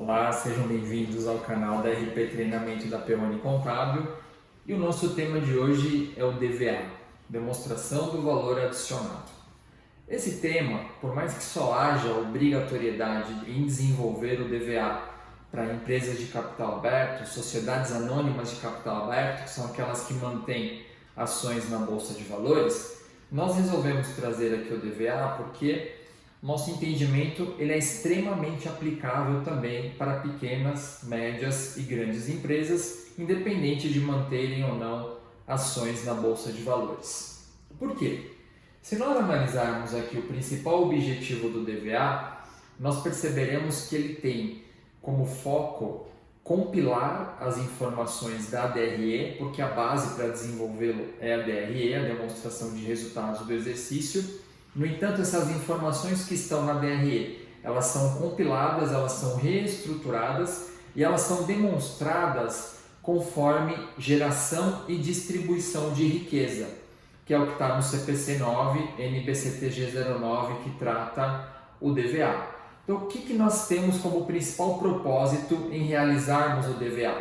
Olá, sejam bem-vindos ao canal da RP Treinamento da Perrone Contábil. E o nosso tema de hoje é o DVA, Demonstração do Valor Adicionado. Esse tema, por mais que só haja obrigatoriedade em desenvolver o DVA para empresas de capital aberto, sociedades anônimas de capital aberto, que são aquelas que mantêm ações na Bolsa de Valores, nós resolvemos trazer aqui o DVA porque nosso entendimento ele é extremamente aplicável também para pequenas, médias e grandes empresas, independente de manterem ou não ações na Bolsa de Valores. Por quê? Se nós analisarmos aqui o principal objetivo do DVA, nós perceberemos que ele tem como foco compilar as informações da DRE, porque a base para desenvolvê-lo é a DRE, a demonstração de resultados do exercício. No entanto, essas informações que estão na DRE, elas são compiladas, elas são reestruturadas e elas são demonstradas conforme geração e distribuição de riqueza, que é o que está no CPC 9, NBCTG 09, que trata o DVA. Então, o que nós temos como principal propósito em realizarmos o DVA?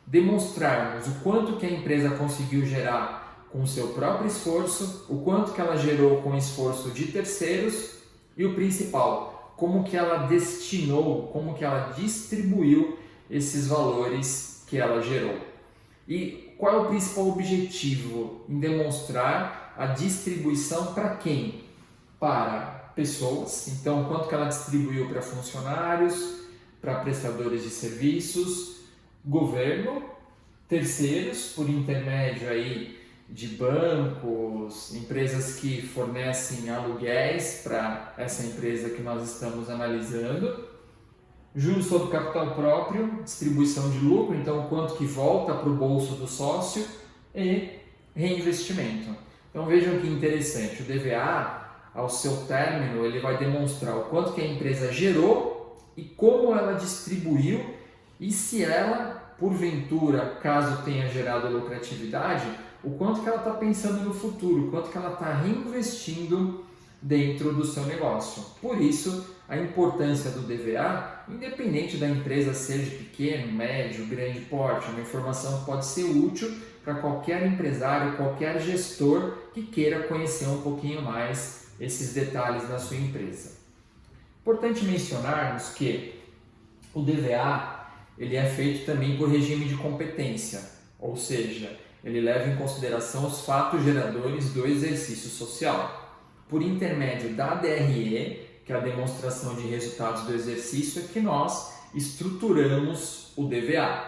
Demonstrarmos o quanto que a empresa conseguiu gerar com o seu próprio esforço, o quanto que ela gerou com o esforço de terceiros e o principal, como que ela destinou, como que ela distribuiu esses valores que ela gerou. E qual é o principal objetivo? Em demonstrar a distribuição para quem? Para pessoas, então quanto que ela distribuiu para funcionários, para prestadores de serviços, governo, terceiros, por intermédio aí de bancos, empresas que fornecem aluguéis para essa empresa que nós estamos analisando, juros sobre capital próprio, distribuição de lucro, então quanto que volta para o bolso do sócio e reinvestimento. Então vejam que interessante, o DVA, ao seu término, ele vai demonstrar o quanto que a empresa gerou e como ela distribuiu e se ela, porventura, caso tenha gerado lucratividade, o quanto que ela está pensando no futuro, o quanto que ela está reinvestindo dentro do seu negócio. Por isso, a importância do DVA, independente da empresa ser de pequeno, médio, grande porte, uma informação que pode ser útil para qualquer empresário, qualquer gestor que queira conhecer um pouquinho mais esses detalhes da sua empresa. Importante mencionarmos que o DVA ele é feito também por regime de competência, ou seja, ele leva em consideração os fatos geradores do exercício social. Por intermédio da DRE, que é a demonstração de resultados do exercício, é que nós estruturamos o DVA.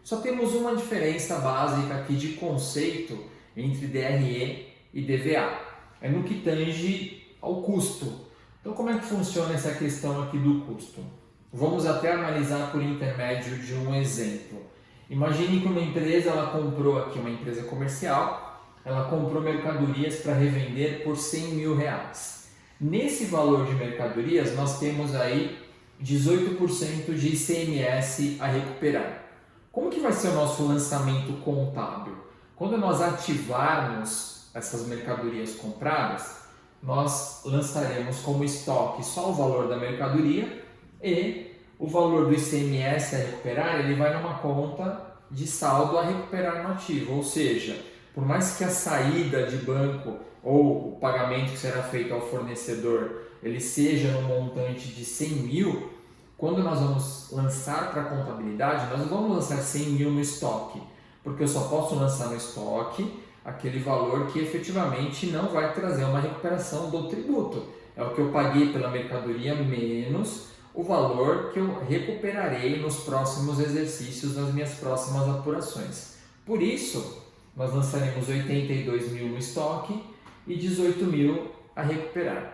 Só temos uma diferença básica aqui de conceito entre DRE e DVA. É no que tange ao custo. Então, como é que funciona essa questão aqui do custo? Vamos até analisar por intermédio de um exemplo. Imagine que uma empresa ela comprou aqui, uma empresa comercial, ela comprou mercadorias para revender por 100 mil reais. Nesse valor de mercadorias, nós temos aí 18% de ICMS a recuperar. Como que vai ser o nosso lançamento contábil? Quando nós ativarmos essas mercadorias compradas, nós lançaremos como estoque só o valor da mercadoria e o valor do ICMS a recuperar, ele vai numa conta de saldo a recuperar no ativo, ou seja, por mais que a saída de banco ou o pagamento que será feito ao fornecedor, ele seja no montante de 100 mil, quando nós vamos lançar para a contabilidade, nós não vamos lançar 100 mil no estoque, porque eu só posso lançar no estoque aquele valor que efetivamente não vai trazer uma recuperação do tributo. É o que eu paguei pela mercadoria menos o valor que eu recuperarei nos próximos exercícios, nas minhas próximas apurações. Por isso, nós lançaremos 82 mil no estoque e 18 mil a recuperar.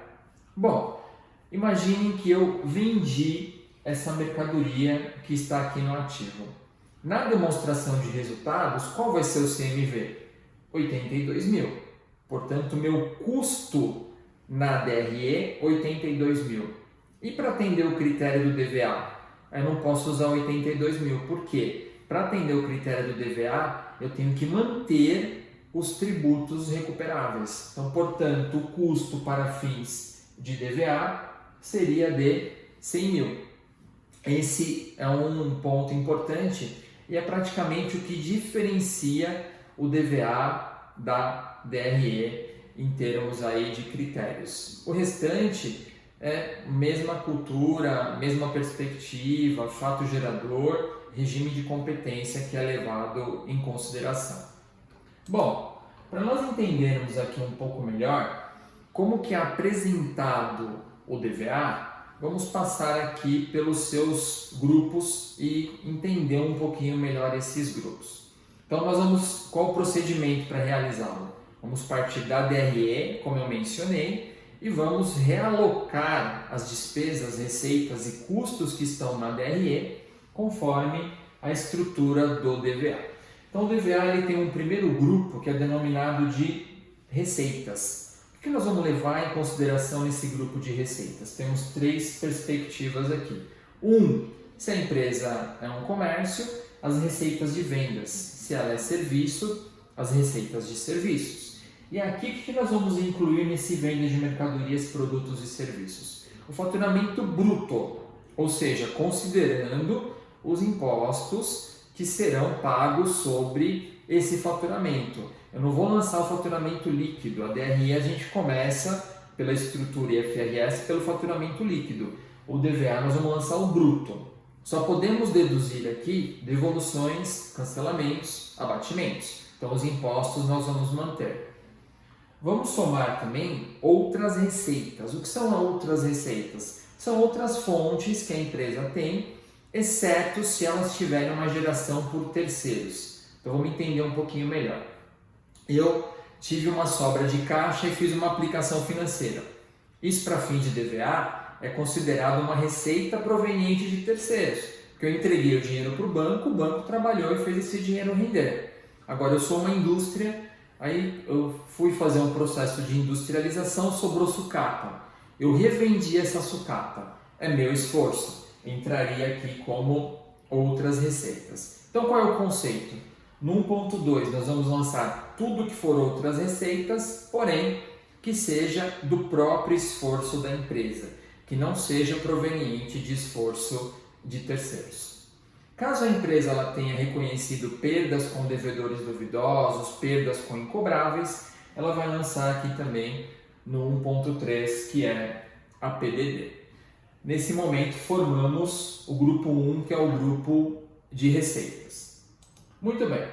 Bom, imaginem que eu vendi essa mercadoria que está aqui no ativo. Na demonstração de resultados, qual vai ser o CMV? 82 mil. Portanto, meu custo na DRE, 82 mil. E para atender o critério do DVA? Eu não posso usar 82 mil. Por quê? Para atender o critério do DVA, eu tenho que manter os tributos recuperáveis. Então, portanto, o custo para fins de DVA seria de 100 mil. Esse é um ponto importante e é praticamente o que diferencia o DVA da DRE em termos aí de critérios. O restante é mesma cultura, mesma perspectiva, fato gerador, regime de competência que é levado em consideração. Bom, para nós entendermos aqui um pouco melhor como que é apresentado o DVA, vamos passar aqui pelos seus grupos e entender um pouquinho melhor esses grupos. Então qual o procedimento para realizá-lo? Vamos partir da DRE, como eu mencionei, e vamos realocar as despesas, receitas e custos que estão na DRE conforme a estrutura do DVA. Então o DVA ele tem um primeiro grupo que é denominado de receitas. O que nós vamos levar em consideração nesse grupo de receitas? Temos 3 perspectivas aqui. Se a empresa é um comércio, as receitas de vendas. Se ela é serviço, as receitas de serviços. E aqui o que nós vamos incluir nesse venda de mercadorias, produtos e serviços? O faturamento bruto, ou seja, considerando os impostos que serão pagos sobre esse faturamento. Eu não vou lançar o faturamento líquido, a DRE a gente começa pela estrutura IFRS pelo faturamento líquido. O DVA nós vamos lançar o bruto. Só podemos deduzir aqui devoluções, cancelamentos, abatimentos. Então os impostos nós vamos manter. Vamos somar também outras receitas. O que são outras receitas? São outras fontes que a empresa tem, exceto se elas tiverem uma geração por terceiros. Então vamos entender um pouquinho melhor. Eu tive uma sobra de caixa e fiz uma aplicação financeira. Isso para fins de DVA é considerado uma receita proveniente de terceiros, porque eu entreguei o dinheiro para o banco trabalhou e fez esse dinheiro render. Agora eu sou uma indústria, aí eu fui fazer um processo de industrialização, sobrou sucata. Eu revendi essa sucata, é meu esforço, entraria aqui como outras receitas. Então qual é o conceito? No 1.2 nós vamos lançar tudo que for outras receitas, porém que seja do próprio esforço da empresa, que não seja proveniente de esforço de terceiros. Caso a empresa ela tenha reconhecido perdas com devedores duvidosos, perdas com incobráveis, ela vai lançar aqui também no 1.3, que é a PDD. Nesse momento formamos o grupo 1, que é o grupo de receitas. Muito bem.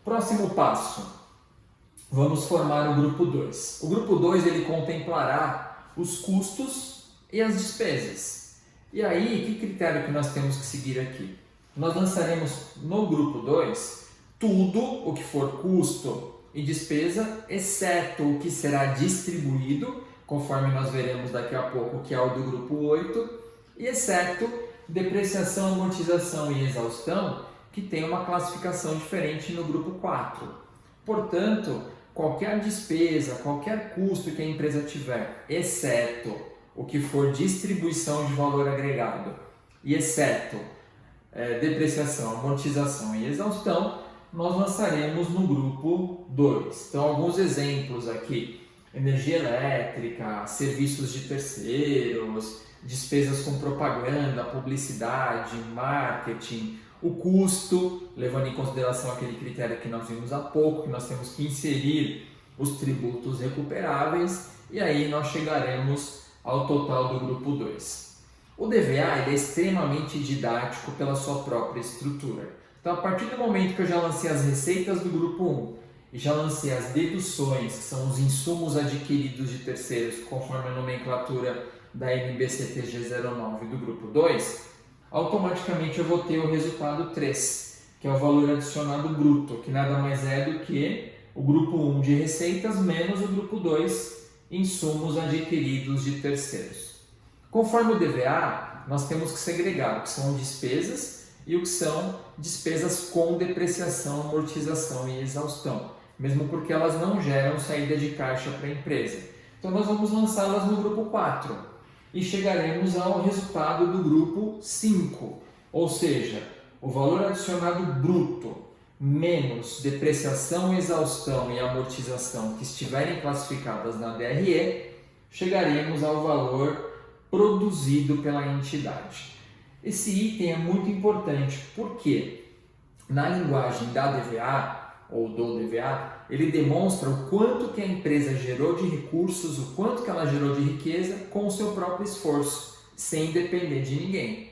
Próximo passo. Vamos formar o grupo 2. O grupo 2 ele contemplará os custos e as despesas. E aí, que critério que nós temos que seguir aqui? Nós lançaremos no grupo 2 tudo o que for custo e despesa, exceto o que será distribuído, conforme nós veremos daqui a pouco, que é o do grupo 8, e exceto depreciação, amortização e exaustão, que tem uma classificação diferente no grupo 4. Portanto, qualquer despesa, qualquer custo que a empresa tiver, exceto o que for distribuição de valor agregado e exceto depreciação, amortização e exaustão, nós lançaremos no grupo 2. Então, alguns exemplos aqui: energia elétrica, serviços de terceiros, despesas com propaganda, publicidade, marketing, o custo, levando em consideração aquele critério que nós vimos há pouco, que nós temos que inserir os tributos recuperáveis, e aí nós chegaremos ao total do grupo 2. O DVA ele é extremamente didático pela sua própria estrutura. Então, a partir do momento que eu já lancei as receitas do grupo 1 e já lancei as deduções, que são os insumos adquiridos de terceiros, conforme a nomenclatura da NBCTG 09 do grupo 2, automaticamente eu vou ter o resultado 3, que é o valor adicionado bruto, que nada mais é do que o grupo 1 de receitas menos o grupo 2, insumos adquiridos de terceiros. Conforme o DVA, nós temos que segregar o que são despesas e o que são despesas com depreciação, amortização e exaustão, mesmo porque elas não geram saída de caixa para a empresa. Então nós vamos lançá-las no grupo 4 e chegaremos ao resultado do grupo 5, ou seja, o valor adicionado bruto menos depreciação, exaustão e amortização que estiverem classificadas na DRE, chegaremos ao valor produzido pela entidade. Esse item é muito importante porque na linguagem da DVA ou do DVA, ele demonstra o quanto que a empresa gerou de recursos, o quanto que ela gerou de riqueza com o seu próprio esforço, sem depender de ninguém.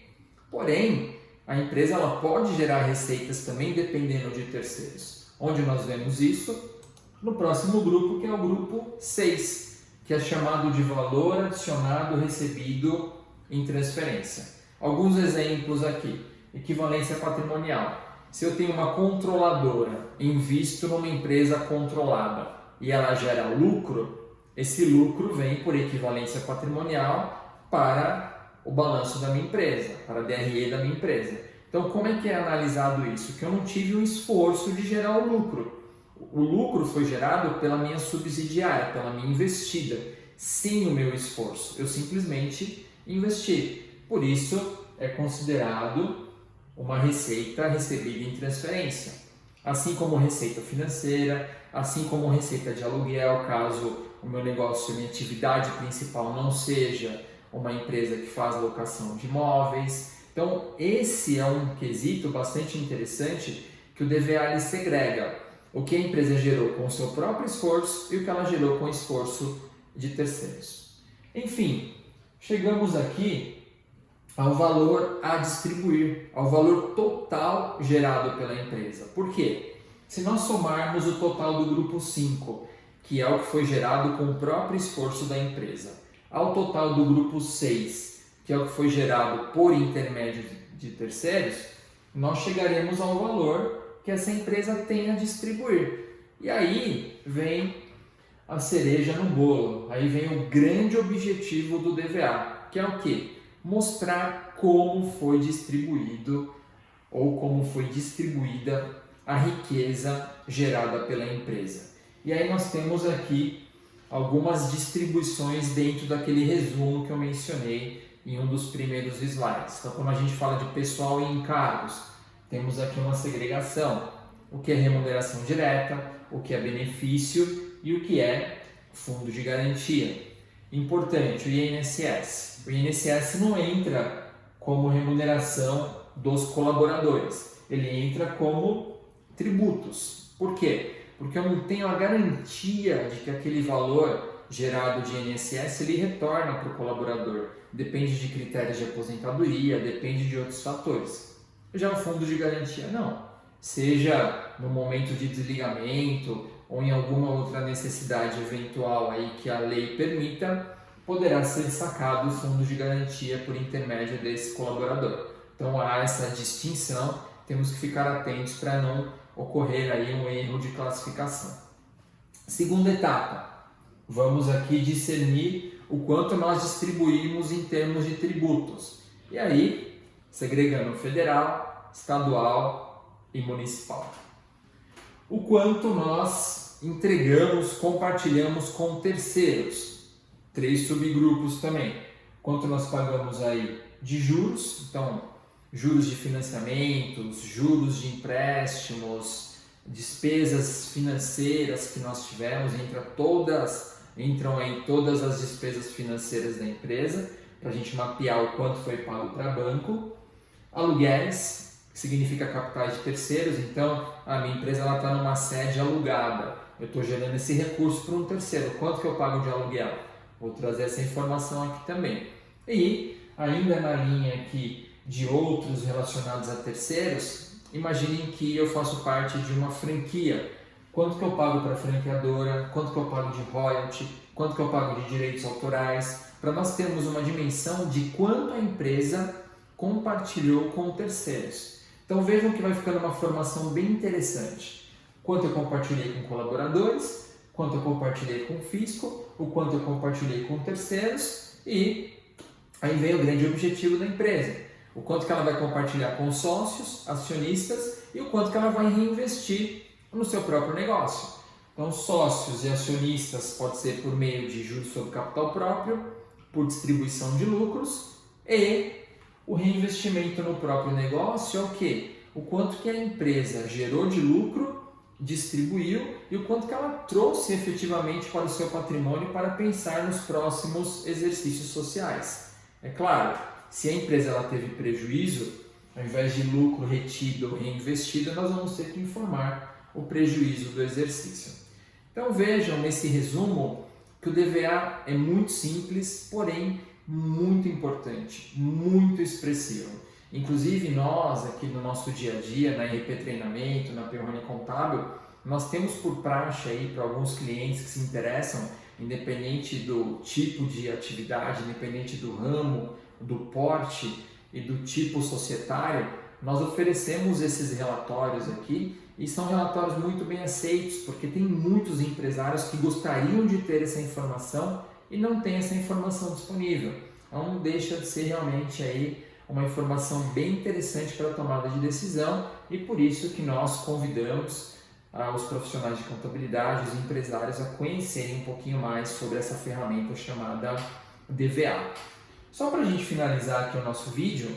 Porém, a empresa ela pode gerar receitas também dependendo de terceiros. Onde nós vemos isso? No próximo grupo, que é o grupo 6, que é chamado de valor adicionado recebido em transferência. Alguns exemplos aqui. Equivalência patrimonial. Se eu tenho uma controladora, invisto numa empresa controlada e ela gera lucro, esse lucro vem por equivalência patrimonial para o balanço da minha empresa, para a DRE da minha empresa. Então, como é que é analisado isso? Que eu não tive um esforço de gerar o lucro. O lucro foi gerado pela minha subsidiária, pela minha investida, sem o meu esforço. Eu simplesmente investi. Por isso, é considerado uma receita recebida em transferência, assim como receita financeira, assim como receita de aluguel, caso o meu negócio, minha atividade principal não seja uma empresa que faz locação de imóveis. Então, esse é um quesito bastante interessante que o DVA ele segrega o que a empresa gerou com o seu próprio esforço e o que ela gerou com o esforço de terceiros. Enfim, chegamos aqui ao valor a distribuir, ao valor total gerado pela empresa. Por quê? Se nós somarmos o total do grupo 5, que é o que foi gerado com o próprio esforço da empresa, ao total do grupo 6, que é o que foi gerado por intermédio de terceiros, nós chegaremos ao valor que essa empresa tem a distribuir. E aí vem a cereja no bolo, aí vem o grande objetivo do DVA, que é o quê? Mostrar como foi distribuído ou como foi distribuída a riqueza gerada pela empresa. E aí nós temos aqui algumas distribuições dentro daquele resumo que eu mencionei em um dos primeiros slides. Então, quando a gente fala de pessoal e encargos, temos aqui uma segregação. O que é remuneração direta, o que é benefício e o que é fundo de garantia. Importante, o INSS. O INSS não entra como remuneração dos colaboradores, ele entra como tributos. Por quê? Porque eu não tenho a garantia de que aquele valor gerado de INSS ele retorna para o colaborador. Depende de critérios de aposentadoria, depende de outros fatores. Já o fundo de garantia não. Seja no momento de desligamento ou em alguma outra necessidade eventual aí que a lei permita, poderá ser sacado o fundo de garantia por intermédio desse colaborador. Então há essa distinção, temos que ficar atentos para não ocorrer aí um erro de classificação. Segunda etapa, vamos aqui discernir o quanto nós distribuímos em termos de tributos. E aí, segregando federal, estadual e municipal. O quanto nós entregamos, compartilhamos com terceiros. 3 subgrupos também. Quanto nós pagamos aí de juros, então juros de financiamentos, juros de empréstimos, despesas financeiras que nós tivemos, entram aí todas as despesas financeiras da empresa, para a gente mapear o quanto foi pago para banco. Aluguéis, que significa capitais de terceiros, então a minha empresa está numa sede alugada, eu estou gerando esse recurso para um terceiro, quanto que eu pago de aluguel? Vou trazer essa informação aqui também. E, ainda na linha aqui de outros relacionados a terceiros, imaginem que eu faço parte de uma franquia. Quanto que eu pago para a franqueadora, quanto que eu pago de royalty, quanto que eu pago de direitos autorais, para nós termos uma dimensão de quanto a empresa compartilhou com terceiros. Então vejam que vai ficando uma formação bem interessante. Quanto eu compartilhei com colaboradores, quanto eu compartilhei com o fisco, o quanto eu compartilhei com terceiros e aí vem o grande objetivo da empresa. O quanto que ela vai compartilhar com sócios, acionistas e o quanto que ela vai reinvestir no seu próprio negócio. Então, sócios e acionistas pode ser por meio de juros sobre capital próprio, por distribuição de lucros e o reinvestimento no próprio negócio é o quê? O quanto que a empresa gerou de lucro, distribuiu e o quanto que ela trouxe efetivamente para o seu patrimônio para pensar nos próximos exercícios sociais. É claro, se a empresa ela teve prejuízo, ao invés de lucro retido ou reinvestido, nós vamos ter que informar o prejuízo do exercício. Então vejam nesse resumo que o DVA é muito simples, porém muito importante, muito expressivo. Inclusive nós aqui no nosso dia a dia, na RP Treinamento, na Perrone Contábil, nós temos por praxe aí para alguns clientes que se interessam, independente do tipo de atividade, independente do ramo, do porte e do tipo societário, nós oferecemos esses relatórios aqui e são relatórios muito bem aceitos, porque tem muitos empresários que gostariam de ter essa informação e não tem essa informação disponível. Então deixa de ser realmente aí uma informação bem interessante para a tomada de decisão e por isso que nós convidamos os profissionais de contabilidade, os empresários a conhecerem um pouquinho mais sobre essa ferramenta chamada DVA. Só para a gente finalizar aqui o nosso vídeo,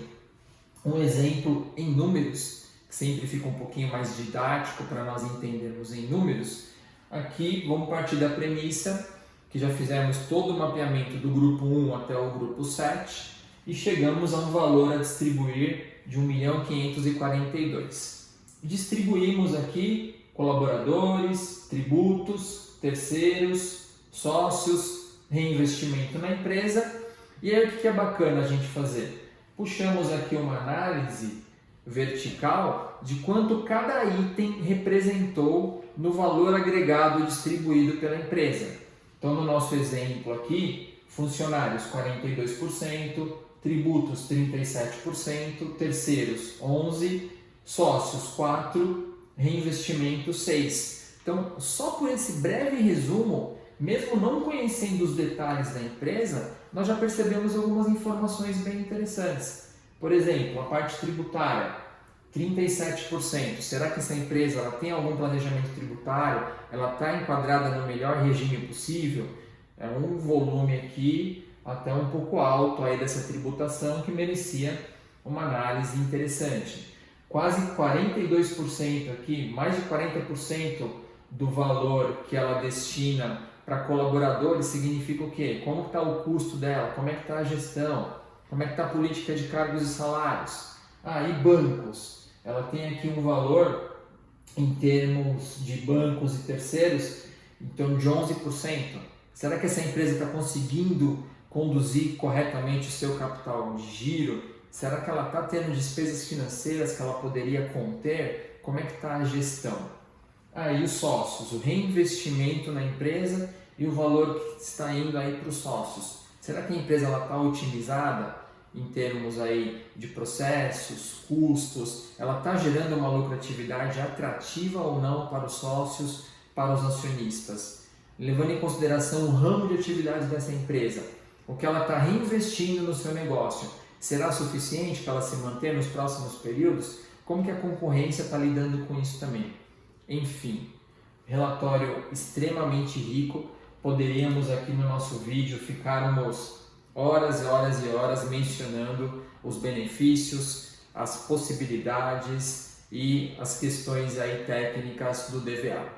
um exemplo em números, que sempre fica um pouquinho mais didático para nós entendermos em números. Aqui vamos partir da premissa que já fizemos todo o mapeamento do grupo 1 até o grupo 7 e chegamos a um valor a distribuir de 1.542.000. Distribuímos aqui colaboradores, tributos, terceiros, sócios, reinvestimento na empresa. E aí o que é bacana a gente fazer? Puxamos aqui uma análise vertical de quanto cada item representou no valor agregado distribuído pela empresa. Então no nosso exemplo aqui, funcionários 42%, tributos 37%, terceiros 11%, sócios 4%, reinvestimento 6%. Então, só por esse breve resumo, mesmo não conhecendo os detalhes da empresa, nós já percebemos algumas informações bem interessantes. Por exemplo, a parte tributária, 37%. Será que essa empresa ela tem algum planejamento tributário? Ela está enquadrada no melhor regime possível? É um volume aqui até um pouco alto aí dessa tributação que merecia uma análise interessante. Quase 42% aqui, mais de 40% do valor que ela destina para colaboradores significa o quê? Como está o custo dela? Como é que está a gestão? Como é que está a política de cargos e salários? E bancos. Ela tem aqui um valor em termos de bancos e terceiros em torno de 11%. Será que essa empresa está conseguindo conduzir corretamente o seu capital de giro? Será que ela está tendo despesas financeiras que ela poderia conter? Como é que está a gestão? E os sócios, o reinvestimento na empresa e o valor que está indo aí para os sócios. Será que a empresa está otimizada em termos aí de processos, custos? Ela está gerando uma lucratividade atrativa ou não para os sócios, para os acionistas? Levando em consideração o ramo de atividade dessa empresa, o que ela está reinvestindo no seu negócio, será suficiente para ela se manter nos próximos períodos? Como que a concorrência está lidando com isso também? Enfim, relatório extremamente rico. Poderíamos aqui no nosso vídeo ficarmos horas e horas e horas mencionando os benefícios, as possibilidades e as questões aí técnicas do DVA.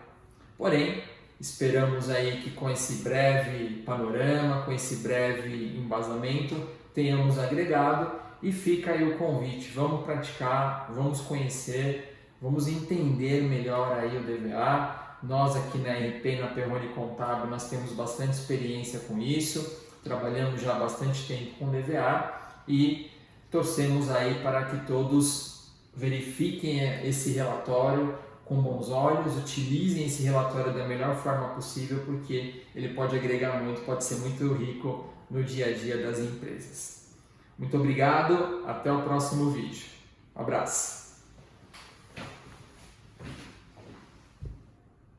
Porém, esperamos aí que com esse breve panorama, com esse breve embasamento, tenhamos agregado e fica aí o convite. Vamos praticar, vamos conhecer, vamos entender melhor aí o DVA. Nós aqui na RP, na Perrone Contábil, nós temos bastante experiência com isso, trabalhamos já há bastante tempo com DVA e torcemos aí para que todos verifiquem esse relatório com bons olhos, utilizem esse relatório da melhor forma possível, porque ele pode agregar muito, pode ser muito rico no dia a dia das empresas. Muito obrigado, até o próximo vídeo. Um abraço!